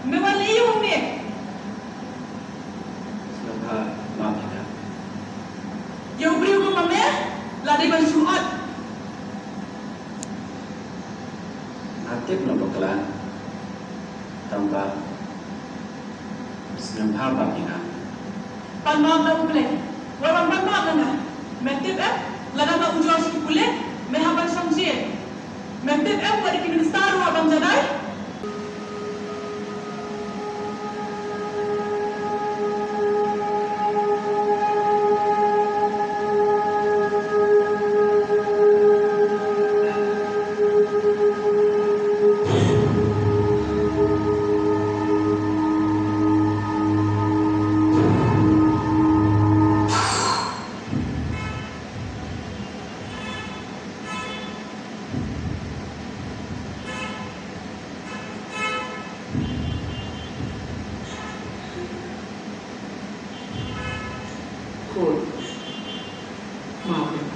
Mewaliu ni. Selamat maaf ya. Yang beri ke mame, lari bersuat. Aktif nak bakalan tambah selamat maaf ya. Panmam na uble. Walang panmam na. Mentip lada na ujuan si kulit, mehaban samjir. Mentip wadi kiministar wa bang jadai. Cool. Maaf ya.